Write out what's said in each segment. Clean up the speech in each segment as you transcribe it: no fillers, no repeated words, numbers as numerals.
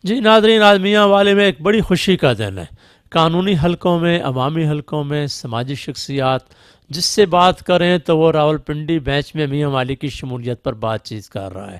جی ناظرین، آج میاں والی میں ایک بڑی خوشی کا دن ہے۔ قانونی حلقوں میں، عوامی حلقوں میں سماجی شخصیات جس سے بات کریں تو وہ راولپنڈی بینچ میں میاں والی کی شمولیت پر بات چیت کر رہا ہے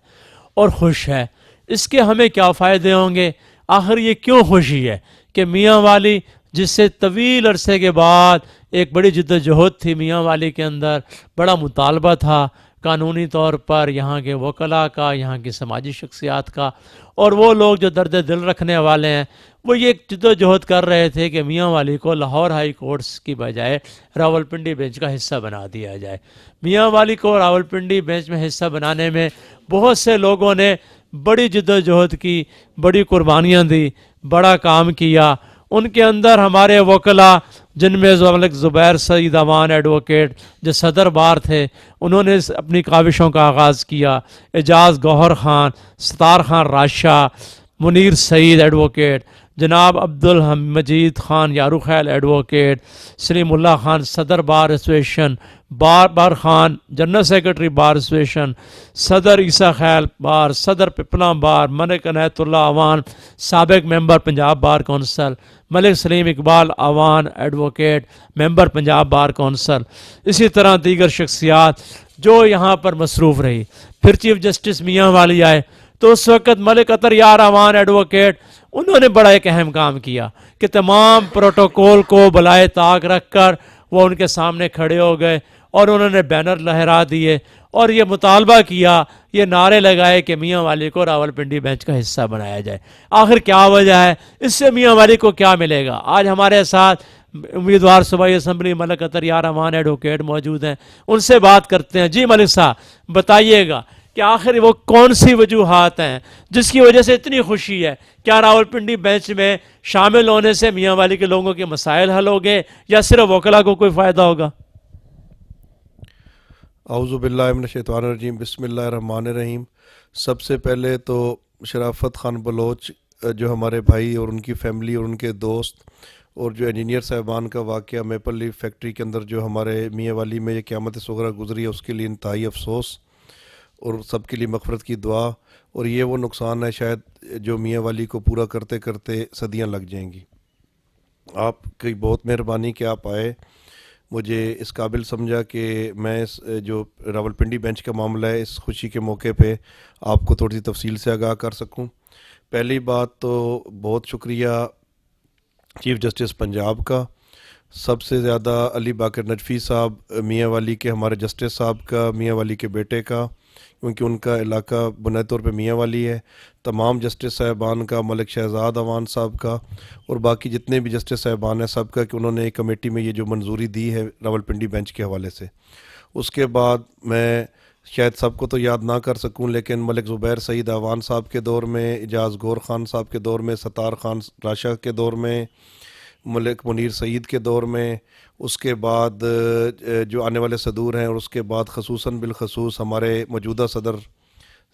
اور خوش ہے۔ اس کے ہمیں کیا فائدے ہوں گے؟ آخر یہ کیوں خوشی ہے کہ میاں والی جس سے طویل عرصے کے بعد ایک بڑی جدوجہد تھی میاں والی کے اندر، بڑا مطالبہ تھا قانونی طور پر یہاں کے وکلاء کا، یہاں کی سماجی شخصیات کا، اور وہ لوگ جو درد دل رکھنے والے ہیں، وہ یہ جدوجہد کر رہے تھے کہ میاں والی کو لاہور ہائی کورٹس کی بجائے راولپنڈی بینچ کا حصہ بنا دیا جائے۔ میاں والی کو راولپنڈی بینچ میں حصہ بنانے میں بہت سے لوگوں نے بڑی جدوجہد کی، بڑی قربانیاں دی، بڑا کام کیا۔ ان کے اندر ہمارے وکلاء جن میں ملک زبیر سعید امان ایڈوکیٹ جو صدر بار تھے، انہوں نے اپنی کاوشوں کا آغاز کیا۔ اعجاز گوہر خان، ستار خان راشا، منیر سعید ایڈوکیٹ، جناب عبدالمجید خان یاروخیل ایڈوکیٹ، سلیم اللہ خان صدر بار ایسوسیشن، بار Khan general secretary bar association, صدر عیسیٰ خیل بار، صدر پپلا بار، ملک عنایت اللہ اوان سابق ممبر پنجاب بار کونسل، ملک سلیم اقبال اوان ایڈوکیٹ ممبر پنجاب بار کونسل، اسی طرح دیگر شخصیات جو یہاں پر مصروف رہی۔ پھر چیف جسٹس میاں والی آئے تو اس وقت ملک عطر یار اوان ایڈوکیٹ، انہوں نے بڑا ایک اہم کام کیا کہ تمام پروٹوکول کو بلائے طاق رکھ کر وہ ان کے سامنے کھڑے ہو گئے اور انہوں نے بینر لہرا دیے اور یہ مطالبہ کیا، یہ نعرے لگائے کہ میاں والی کو راولپنڈی بینچ کا حصہ بنایا جائے۔ آخر کیا وجہ ہے؟ اس سے میاں والی کو کیا ملے گا؟ آج ہمارے ساتھ امیدوار صوبائی اسمبلی ملک عطر یار امان ایڈوکیٹ موجود ہیں، ان سے بات کرتے ہیں۔ جی ملک صاحب بتائیے گا کہ آخر وہ کون سی وجوہات ہیں جس کی وجہ سے اتنی خوشی ہے؟ کیا راولپنڈی بینچ میں شامل ہونے سے میاں والی کے لوگوں کے مسائل حل ہو گئے یا صرف وکلاء کو کوئی فائدہ ہوگا؟ اعوذ باللہ من الشیطان الرجیم، بسم اللہ الرحمن الرحیم۔ سب سے پہلے تو شرافت خان بلوچ جو ہمارے بھائی اور ان کی فیملی اور ان کے دوست اور جو انجینئر صاحبان کا واقعہ میپل لیف فیکٹری کے اندر جو ہمارے میاں والی میں یہ قیامت صغریٰ گزری ہے، اس کے لیے انتہائی افسوس اور سب کے لیے مغفرت کی دعا۔ اور یہ وہ نقصان ہے شاید جو میاں والی کو پورا کرتے کرتے صدیاں لگ جائیں گی۔ آپ کی بہت مہربانی کہ آپ آئے، مجھے اس قابل سمجھا کہ میں اس جو راولپنڈی بینچ کا معاملہ ہے اس خوشی کے موقع پہ آپ کو تھوڑی سی تفصیل سے آگاہ کر سکوں۔ پہلی بات تو بہت شکریہ چیف جسٹس پنجاب کا، سب سے زیادہ علی باقر نجفی صاحب میاں والی کے ہمارے جسٹس صاحب کا، میاں والی کے بیٹے کا، کیونکہ ان کا علاقہ بنیادی طور پہ میاں والی ہے، تمام جسٹس صاحبان کا، ملک شہزاد اوان صاحب کا اور باقی جتنے بھی جسٹس صاحبان ہیں سب کا کہ انہوں نے ایک کمیٹی میں یہ جو منظوری دی ہے راولپنڈی بینچ کے حوالے سے۔ اس کے بعد میں شاید سب کو تو یاد نہ کر سکوں لیکن ملک زبیر سعید اوان صاحب کے دور میں، اعجاز گور خان صاحب کے دور میں، ستار خان راشا کے دور میں، ملک منیر سعید کے دور میں، اس کے بعد جو آنے والے صدور ہیں، اور اس کے بعد خصوصاً بالخصوص ہمارے موجودہ صدر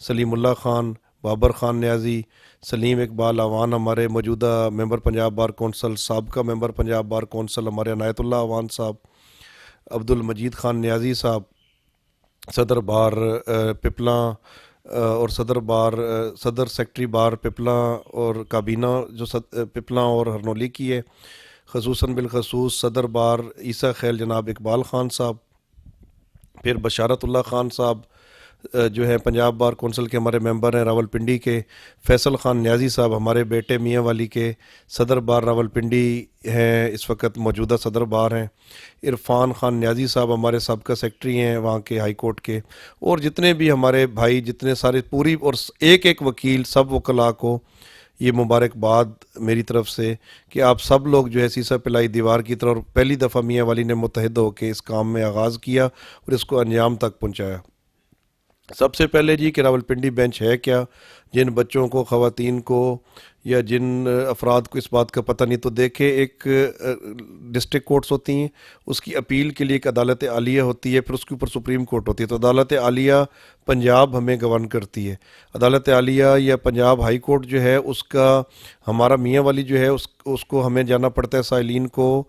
سلیم اللہ خان، بابر خان نیازی، سلیم اقبال اوان ہمارے موجودہ ممبر پنجاب بار کونسل، سابقہ ممبر پنجاب بار کونسل ہمارے عنایت اللہ اوان صاحب، عبدالمجید خان نیازی صاحب صدر بار پپلا اور صدر سیکٹری بار پپلا اور کابینہ جو پپلا اور ہرنولی کی ہے، خصوصاً بالخصوص صدر بار عیسیٰ خیل جناب اقبال خان صاحب، پھر بشارت اللہ خان صاحب جو ہیں پنجاب بار کونسل کے ہمارے ممبر ہیں راولپنڈی کے، فیصل خان نیازی صاحب ہمارے بیٹے میاں والی کے صدر بار راولپنڈی ہیں، اس وقت موجودہ صدر بار ہیں، عرفان خان نیازی صاحب ہمارے سابقہ سیکٹری ہیں وہاں کے ہائی کورٹ کے، اور جتنے بھی ہمارے بھائی جتنے سارے پوری اور ایک وکیل سب وکلاء کو یہ مبارکباد میری طرف سے کہ آپ سب لوگ جو ہے سیسا پلائی دیوار کی طرح پہلی دفعہ میاں والی نے متحد ہو کے اس کام میں آغاز کیا اور اس کو انجام تک پہنچایا۔ سب سے پہلے جی کہ راولپنڈی بینچ ہے کیا؟ جن بچوں کو، خواتین کو یا جن افراد کو اس بات کا پتہ نہیں تو دیکھیں، ایک ڈسٹرکٹ کورٹس ہوتی ہیں، اس کی اپیل کے لیے ایک عدالت عالیہ ہوتی ہے، پھر اس کے اوپر سپریم کورٹ ہوتی ہے۔ تو عدالت عالیہ پنجاب ہمیں گورن کرتی ہے۔ عدالت عالیہ یا پنجاب ہائی کورٹ جو ہے اس کا ہمارا میاں والی جو ہے اس کو ہمیں جانا پڑتا ہے سائلین کو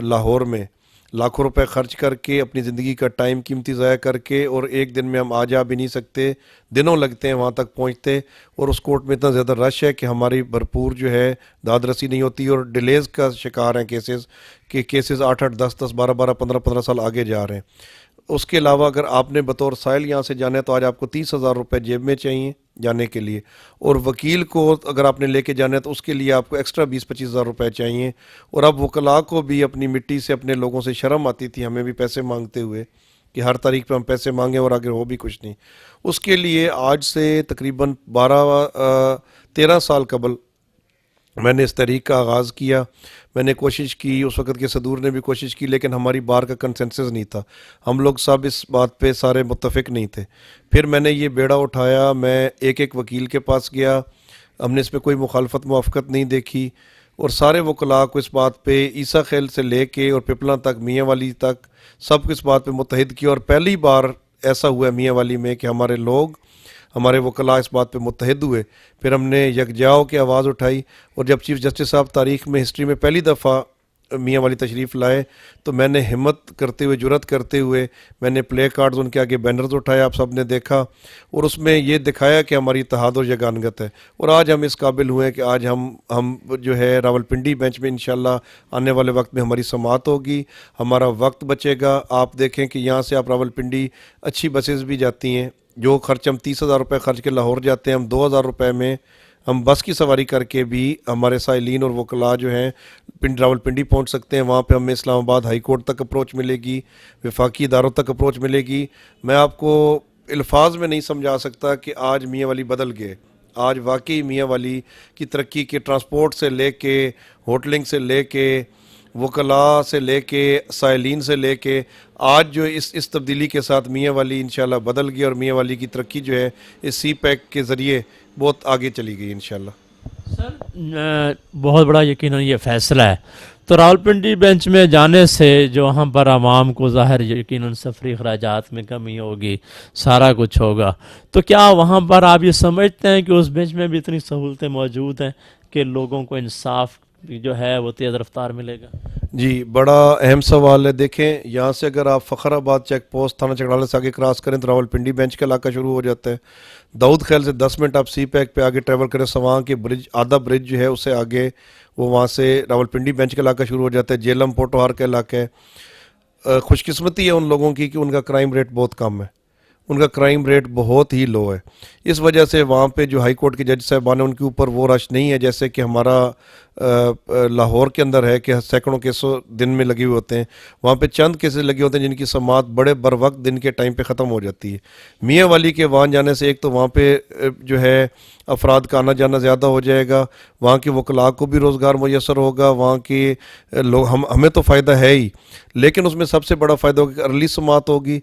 لاہور میں، لاکھوں روپے خرچ کر کے اپنی زندگی کا ٹائم قیمتی ضائع کر کے، اور ایک دن میں ہم آ جا بھی نہیں سکتے، دنوں لگتے ہیں وہاں تک پہنچتے، اور اس کورٹ میں اتنا زیادہ رش ہے کہ ہماری بھرپور جو ہے داد رسی نہیں ہوتی، اور ڈیلیز کا شکار ہیں کیسز، کہ کیسز 8-8 10-10 12-12 15-15 سال آگے جا رہے ہیں۔ اس کے علاوہ اگر آپ نے بطور سائل یہاں سے جانا ہے تو آج آپ کو 30,000 روپے جیب میں چاہیے جانے کے لیے، اور وکیل کو اگر آپ نے لے کے جانا ہے تو اس کے لیے آپ کو ایکسٹرا 20-25,000 روپے چاہیے۔ اور اب وکلاء کو بھی اپنی مٹی سے اپنے لوگوں سے شرم آتی تھی ہمیں بھی پیسے مانگتے ہوئے، کہ ہر تاریخ پہ ہم پیسے مانگیں اور آگے ہو بھی کچھ نہیں۔ اس کے لیے آج سے تقریباً 13 سال قبل میں نے اس تحریک کا آغاز کیا۔ میں نے کوشش کی، اس وقت کے صدور نے بھی کوشش کی، لیکن ہماری بار کا کنسنسس نہیں تھا، ہم لوگ سب اس بات پہ سارے متفق نہیں تھے۔ پھر میں نے یہ بیڑا اٹھایا، میں ایک وکیل کے پاس گیا، ہم نے اس میں کوئی مخالفت موافقت نہیں دیکھی، اور سارے وکلاء کو اس بات پہ، عیسیٰ خیل سے لے کے اور پپلاں تک، میاں والی تک، سب کو اس بات پہ متحد کیا۔ اور پہلی بار ایسا ہوا ہے میاں والی میں کہ ہمارے وکلاء اس بات پہ متحد ہوئے۔ پھر ہم نے یکجا ہو کے آواز اٹھائی، اور جب چیف جسٹس صاحب تاریخ میں، ہسٹری میں پہلی دفعہ میاں والی تشریف لائے تو میں نے ہمت کرتے ہوئے، جرأت کرتے ہوئے، میں نے پلے کارڈز ان کے آگے بینرز اٹھایا، آپ سب نے دیکھا، اور اس میں یہ دکھایا کہ ہماری اتحاد اور یگانگت ہے۔ اور آج ہم اس قابل ہوئے کہ آج ہم جو ہے راولپنڈی بینچ میں انشاءاللہ آنے والے وقت میں ہماری سماعت ہوگی، ہمارا وقت بچے گا۔ آپ دیکھیں کہ یہاں سے آپ راولپنڈی اچھی بسز بھی جاتی ہیں، جو خرچ ہم 30,000 روپے خرچ کے لاہور جاتے ہیں، ہم 2,000 روپے میں ہم بس کی سواری کر کے بھی ہمارے سائلین اور وکلاء جو ہیں راولپنڈی پہنچ سکتے ہیں۔ وہاں پہ ہمیں اسلام آباد ہائی کورٹ تک اپروچ ملے گی، وفاقی اداروں تک اپروچ ملے گی۔ میں آپ کو الفاظ میں نہیں سمجھا سکتا کہ آج میاں والی بدل گئے۔ آج واقعی میاں والی کی ترقی کے، ٹرانسپورٹ سے لے کے، ہوٹلنگ سے لے کے، وکلاء سے لے کے، سائلین سے لے کے، آج جو اس تبدیلی کے ساتھ میاں والی انشاءاللہ بدل گئی، اور میاں والی کی ترقی جو ہے اس سی پیک کے ذریعے بہت آگے چلی گئی انشاءاللہ۔ سر بہت بڑا یقیناً یہ فیصلہ ہے، تو راولپنڈی بینچ میں جانے سے جو وہاں پر عوام کو ظاہر یقیناً سفری اخراجات میں کمی ہوگی، سارا کچھ ہوگا، تو کیا وہاں پر آپ یہ سمجھتے ہیں کہ اس بینچ میں بھی اتنی سہولتیں موجود ہیں کہ لوگوں کو انصاف جو ہے وہ تیز رفتار ملے گا؟ جی، بڑا اہم سوال ہے۔ دیکھیں، یہاں سے اگر آپ فخر آباد چیک پوسٹ تھانہ چکڑالہ سے آگے کراس کریں تو راولپنڈی بینچ کا علاقہ شروع ہو جاتا ہے۔ داؤد خیل سے 10 منٹ آپ سی پیک پہ آگے ٹریول کریں، سواں کے برج، آدھا برج جو ہے اس سے آگے، وہ وہاں سے راولپنڈی بینچ کا علاقہ شروع ہو جاتا ہے۔ جیلم پوٹوہار کا علاقہ ہے۔ خوش قسمتی ہے ان لوگوں کی کہ ان کا کرائم ریٹ بہت کم ہے، ان کا کرائم ریٹ بہت ہی لو ہے۔ اس وجہ سے وہاں پہ جو ہائی کورٹ کے جج صاحبان ہیں ان کے اوپر وہ رش نہیں ہے جیسے کہ ہمارا لاہور کے اندر ہے کہ سینکڑوں کیسوں دن میں لگے ہوئے ہوتے ہیں۔ وہاں پہ چند کیسز لگے ہوتے ہیں جن کی سماعت بڑے بر وقت دن کے ٹائم پہ ختم ہو جاتی ہے۔ میاں والی کے وہاں جانے سے ایک تو وہاں پہ جو ہے افراد کا آنا جانا زیادہ ہو جائے گا، وہاں کے وکلاء کو بھی روزگار میسر ہوگا، وہاں کے لوگ، ہمیں تو فائدہ ہے ہی، لیکن اس میں سب سے بڑا فائدہ ہوگا کہ ارلی سماعت ہوگی،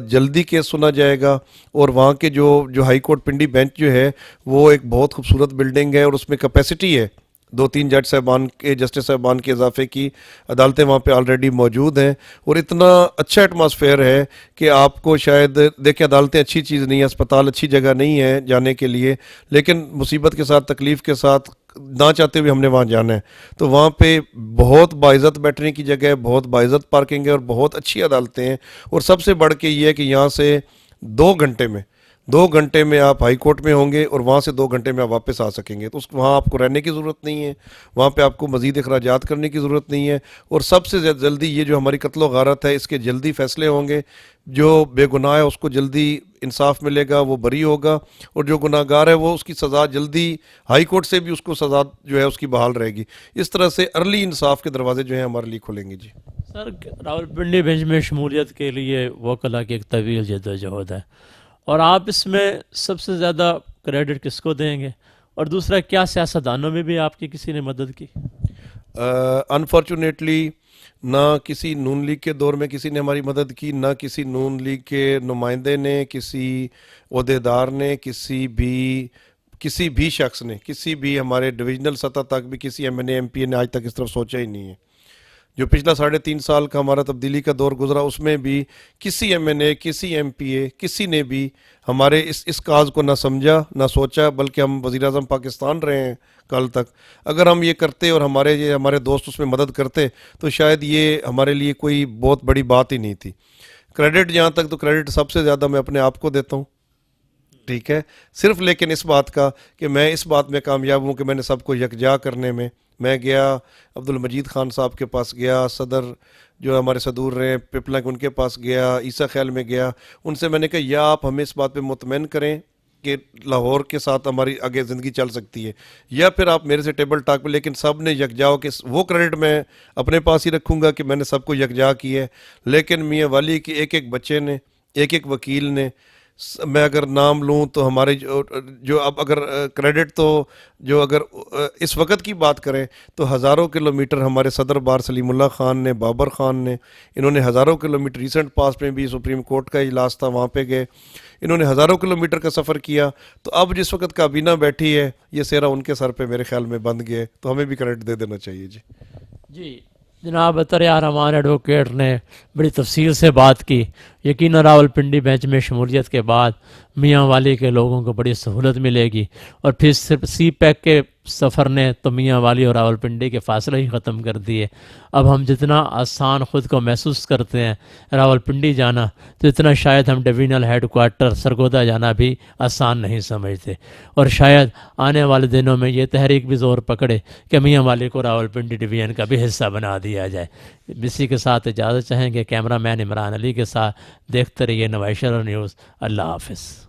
جلدی کیس سنا جائے گا۔ اور وہاں کے جو ہائی کورٹ پنڈی بینچ جو ہے وہ ایک بہت خوبصورت بلڈنگ ہے، اور اس میں کیپیسٹی ہے 2-3 جج صاحبان کے، جسٹس صاحبان کے اضافے کی عدالتیں وہاں پہ آلریڈی موجود ہیں، اور اتنا اچھا ایٹماسفیئر ہے کہ آپ کو شاید دیکھیں، عدالتیں اچھی چیز نہیں ہے، اسپتال اچھی جگہ نہیں ہے جانے کے لیے، لیکن مصیبت کے ساتھ، تکلیف کے ساتھ، نہ چاہتے ہوئے ہم نے وہاں جانا ہے، تو وہاں پہ بہت باعزت بیٹھنے کی جگہ ہے، بہت باعزت پارکنگ ہے، اور بہت اچھی عدالتیں ہیں۔ اور سب سے بڑھ کے یہ ہے کہ یہاں سے 2 گھنٹے میں آپ ہائی کورٹ میں ہوں گے، اور وہاں سے 2 گھنٹے میں آپ واپس آ سکیں گے، تو وہاں آپ کو رہنے کی ضرورت نہیں ہے، وہاں پہ آپ کو مزید اخراجات کرنے کی ضرورت نہیں ہے، اور سب سے جلدی یہ جو ہماری قتل و غارت ہے اس کے جلدی فیصلے ہوں گے، جو بے گناہ ہے اس کو جلدی انصاف ملے گا، وہ بری ہوگا، اور جو گناہ گار ہے وہ اس کی سزا جلدی، ہائی کورٹ سے بھی اس کو سزا جو ہے اس کی بحال رہے گی۔ اس طرح سے ارلی انصاف کے دروازے جو ہیں ہمارے لیے کھلیں گے۔ جی سر، راولپنڈی بینچ میں شمولیت کے لیے وکلاء کی ایک طویل جدوجہد ہے، اور آپ اس میں سب سے زیادہ کریڈٹ کس کو دیں گے؟ اور دوسرا، کیا سیاستدانوں میں بھی آپ کی کسی نے مدد کی؟ انفارچونیٹلی نہ کسی نون لیگ کے دور میں کسی نے ہماری مدد کی، نہ کسی نون لیگ کے نمائندے نے، کسی عہدیدار نے، کسی بھی شخص نے، کسی بھی ہمارے ڈویژنل سطح تک بھی کسی M N A M P نے آج تک اس طرف سوچا ہی نہیں ہے۔ جو پچھلا 3.5 سال کا ہمارا تبدیلی کا دور گزرا، اس میں بھی کسی MNA، کسی MP، کسی نے بھی ہمارے اس کاز کو نہ سمجھا نہ سوچا، بلکہ ہم وزیر اعظم پاکستان رہے ہیں کل تک. اگر ہم یہ کرتے اور ہمارے دوست اس میں مدد کرتے تو شاید یہ ہمارے لیے کوئی بہت بڑی بات ہی نہیں تھی. کریڈٹ جہاں تک، تو کریڈٹ سب سے زیادہ میں اپنے آپ کو دیتا ہوں، ٹھیک ہے، صرف لیکن اس بات کا کہ میں اس بات میں کامیاب ہوں کہ میں نے سب کو یکجا کرنے میں گیا عبد المجید خان صاحب کے پاس گیا، صدر جو ہمارے صدور رہے پپلنگ، ان کے پاس گیا، عیسیٰ خیل میں گیا. ان سے میں نے کہا یا آپ ہمیں اس بات پہ مطمئن کریں کہ لاہور کے ساتھ ہماری آگے زندگی چل سکتی ہے، یا پھر آپ میرے سے ٹیبل ٹاک پہ. لیکن سب نے یکجا ہو کہ وہ کریڈٹ میں اپنے پاس ہی رکھوں گا کہ میں نے سب کو یکجا کی ہے. لیکن میاں والی کے ایک بچے نے، ایک وکیل نے، میں اگر نام لوں تو ہمارے جو اب اگر کریڈٹ تو جو اگر اس وقت کی بات کریں تو ہزاروں کلومیٹر ہمارے صدر بار سلیم اللہ خان نے، بابر خان نے، انہوں نے ہزاروں کلومیٹر، ریسنٹ پاسٹ میں بھی سپریم کورٹ کا اجلاس تھا وہاں پہ گئے، انہوں نے ہزاروں کلومیٹر کا سفر کیا. تو اب جس وقت کابینہ بیٹھی ہے یہ سہرا ان کے سر پہ میرے خیال میں بند گئے، تو ہمیں بھی کریڈٹ دے دینا چاہیے. جی جناب عطر یار رحمان ایڈوکیٹ نے بڑی تفصیل سے بات کی. یقیناً راولپنڈی بینچ میں شمولیت کے بعد میاں والی کے لوگوں کو بڑی سہولت ملے گی، اور پھر صرف سی پیک کے سفر نے تو میاں والی اور راولپنڈی کے فاصلے ہی ختم کر دیے. اب ہم جتنا آسان خود کو محسوس کرتے ہیں راولپنڈی جانا، تو اتنا شاید ہم ڈویژنل ہیڈ کوارٹر سرگودا جانا بھی آسان نہیں سمجھتے. اور شاید آنے والے دنوں میں یہ تحریک بھی زور پکڑے کہ میاں والی کو راولپنڈی ڈویژن کا بھی حصہ بنا دیا جائے. اسی کے ساتھ اجازت چاہیں گے. کیمرہ مین عمران علی کے ساتھ دیکھتے رہیے نوائشر نیوز. اللہ حافظ.